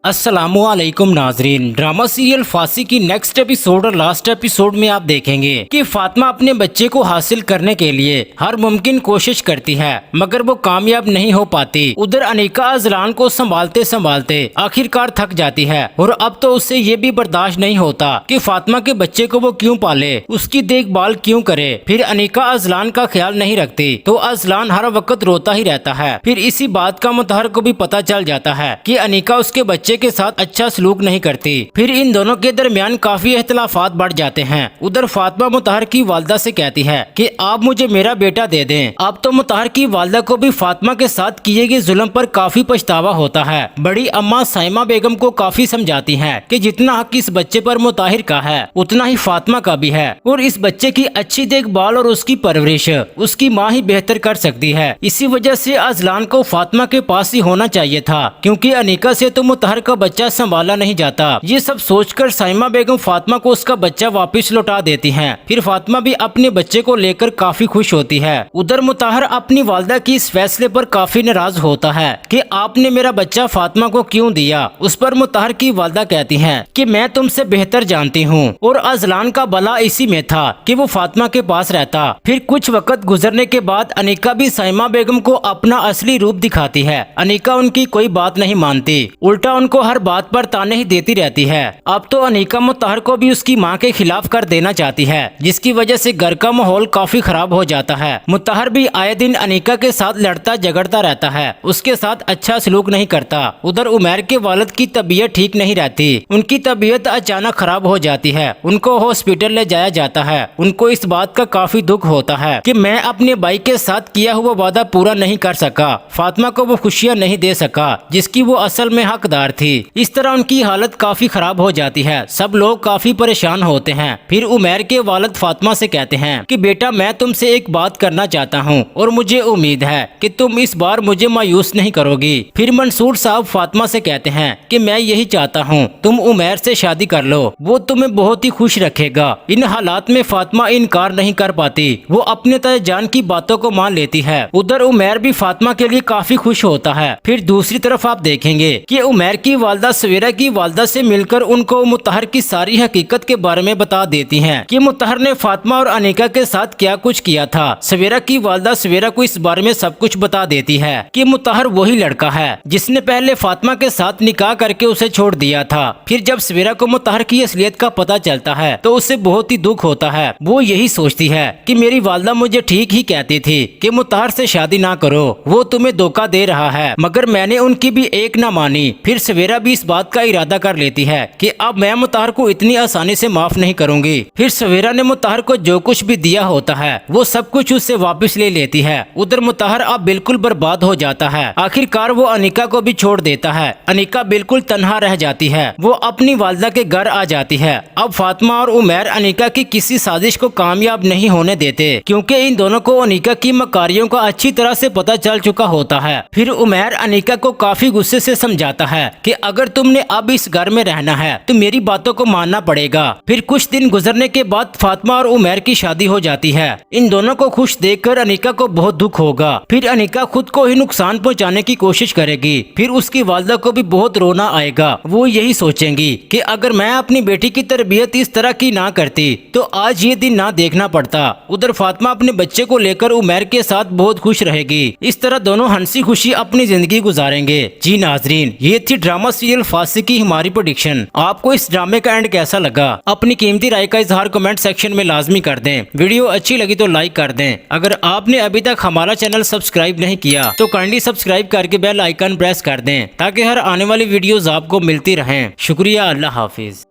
अस्सलामुअलैकुम नाजरीन, drama serial फांसी की नेक्स्ट एपिसोड और लास्ट एपिसोड में आप देखेंगे कि फातिमा अपने बच्चे को हासिल करने के लिए हर मुमकिन कोशिश करती है मगर वो कामयाब नहीं हो पाती। उधर अनीका अजलान को संभालते संभालते आखिरकार थक जाती है और अब तो उससे ये भी बर्दाश्त नहीं होता कि फातिमा के बच्चे को वो क्यों पाले, उसकी देखभाल क्यों करे। फिर अनीका अजलान का ख्याल नहीं रखती तो अजलान हर वक्त रोता ही रहता है। फिर इसी बात का मुतहर को भी पता चल जाता है कि अनीका उसके बच्चे के साथ अच्छा सलूक नहीं करती। फिर इन दोनों के दरमियान काफी इख्तिलाफात बढ़ जाते हैं। उधर फातिमा मुतहर की वालदा से कहती है कि आप मुझे मेरा बेटा दे दें। अब तो मुतहर की वालदा को भी फातिमा के साथ किए गए जुल्म पर काफी पछतावा होता है। बड़ी अम्मा साइमा बेगम को काफी समझाती हैं कि जितना हक इस बच्चे पर मुताहिर का है उतना ही फातिमा का भी है और इस बच्चे की अच्छी देखभाल और उसकी परवरिश उसकी माँ ही बेहतर कर सकती है। इसी वजह से अजलान को फातिमा के पास ही होना चाहिए था क्योंकि अनीका से तो मुतहर का बच्चा संभाला नहीं जाता। ये सब सोचकर साइमा बेगम फातिमा को उसका बच्चा वापस लौटा देती हैं। फिर फातिमा भी अपने बच्चे को लेकर काफी खुश होती है। उधर मुतहर अपनी वालदा की इस फैसले पर काफी नाराज होता है कि आपने मेरा बच्चा फातिमा को क्यों दिया। उस पर मुतहर की वालदा कहती है कि मैं तुमसे बेहतर जानती हूँ और अजलान का भला इसी में था कि वो फातिमा के पास रहता। फिर कुछ वक्त गुजरने के बाद अनीका भी साइमा बेगम को अपना असली रूप दिखाती है। अनीका उनकी कोई बात नहीं मानती, उल्टा उनको हर बात पर ताने ही देती रहती है। अब तो अनीका मुतहर को भी उसकी माँ के खिलाफ कर देना चाहती है जिसकी वजह से घर का माहौल काफी खराब हो जाता है। मुतहर भी आए दिन अनीका के साथ लड़ता झगड़ता रहता है, उसके साथ अच्छा सलूक नहीं करता। उधर उमैर के वालिद की तबीयत ठीक नहीं रहती, उनकी तबीयत अचानक खराब हो जाती है, उनको हॉस्पिटल ले जाया जाता है। उनको इस बात का काफी दुख होता है कि मैं अपने भाई के साथ किया हुआ वादा पूरा नहीं कर सका, फातिमा को वो खुशियाँ नहीं दे सका जिसकी वो असल में हकदार थी। इस तरह उनकी हालत काफी खराब हो जाती है, सब लोग काफी परेशान होते हैं। फिर उमैर के वालिद फातिमा से कहते हैं कि बेटा मैं तुमसे एक बात करना चाहता हूँ और मुझे उम्मीद है कि तुम इस बार मुझे मायूस नहीं करोगी। फिर मंसूर साहब फातिमा से कहते हैं कि मैं यही चाहता हूँ तुम उमैर से शादी कर लो, वो तुम्हें बहुत ही खुश रखेगा। इन हालात में फातिमा इनकार नहीं कर पाती, वो अपने तय जान की बातों को मान लेती है। उधर उमैर भी फातिमा के लिए काफी खुश होता है। फिर दूसरी तरफ आप देखेंगे कि उमैर की वालदा सवेरा की वालदा से मिलकर उनको मुतहर की सारी हकीकत के बारे में बता देती हैं कि मुतहर ने फातिमा और अनीका के साथ क्या कुछ किया था। सवेरा की वालदा सवेरा को इस बारे में सब कुछ बता देती है कि मुतहर वही लड़का है जिसने पहले फातिमा के साथ निकाह करके उसे छोड़ दिया था। फिर जब सवेरा को मुतहर की असलियत का पता चलता है तो उसे बहुत ही दुख होता है। वो यही सोचती है कि मेरी वालदा मुझे ठीक ही कहती थी कि मुतहर से शादी ना करो, वो तुम्हें धोखा दे रहा है, मगर मैंने उनकी भी एक ना मानी। फिर सवेरा भी इस बात का इरादा कर लेती है कि अब मैं मुतहर को इतनी आसानी से माफ नहीं करूंगी। फिर सवेरा ने मुतहर को जो कुछ भी दिया होता है वो सब कुछ उससे वापस ले लेती है। उधर मुतहर अब बिल्कुल बर्बाद हो जाता है। आखिरकार वो अनीका को भी छोड़ देता है। अनीका बिल्कुल तन्हा रह जाती है, वो अपनी वालदा के घर आ जाती है। अब फातिमा और उमैर अनीका की किसी साजिश को कामयाब नहीं होने देते क्योंकि इन दोनों को अनीका की मकारियों का अच्छी तरह से पता चल चुका होता है। फिर उमैर अनीका को काफी गुस्से से समझाता है कि अगर तुमने अब इस घर में रहना है तो मेरी बातों को मानना पड़ेगा। फिर कुछ दिन गुजरने के बाद फातिमा और उमैर की शादी हो जाती है। इन दोनों को खुश देखकर अनीका को बहुत दुख होगा। फिर अनीका खुद को ही नुकसान पहुंचाने की कोशिश करेगी। फिर उसकी वालदा को भी बहुत रोना आएगा। वो यही सोचेंगी कि अगर मैं अपनी बेटी की तरबियत इस तरह की ना करती तो आज ये दिन ना देखना पड़ता। उधर फातिमा अपने बच्चे को लेकर उमैर के साथ बहुत खुश रहेगी। इस तरह दोनों हंसी खुशी अपनी जिंदगी गुजारेंगे। जी नाजरीन, ये थी ड्रामा सीरियल फांसी की हमारी प्रेडिक्शन। आपको इस ड्रामे का एंड कैसा लगा? अपनी कीमती राय का इजहार कमेंट सेक्शन में लाजमी कर दें। वीडियो अच्छी लगी तो लाइक कर दें। अगर आपने अभी तक हमारा चैनल सब्सक्राइब नहीं किया तो काइंडली सब्सक्राइब करके बेल आइकन प्रेस कर दें ताकि हर आने वाली वीडियोस आपको मिलती रहें। शुक्रिया, अल्लाह हाफिज।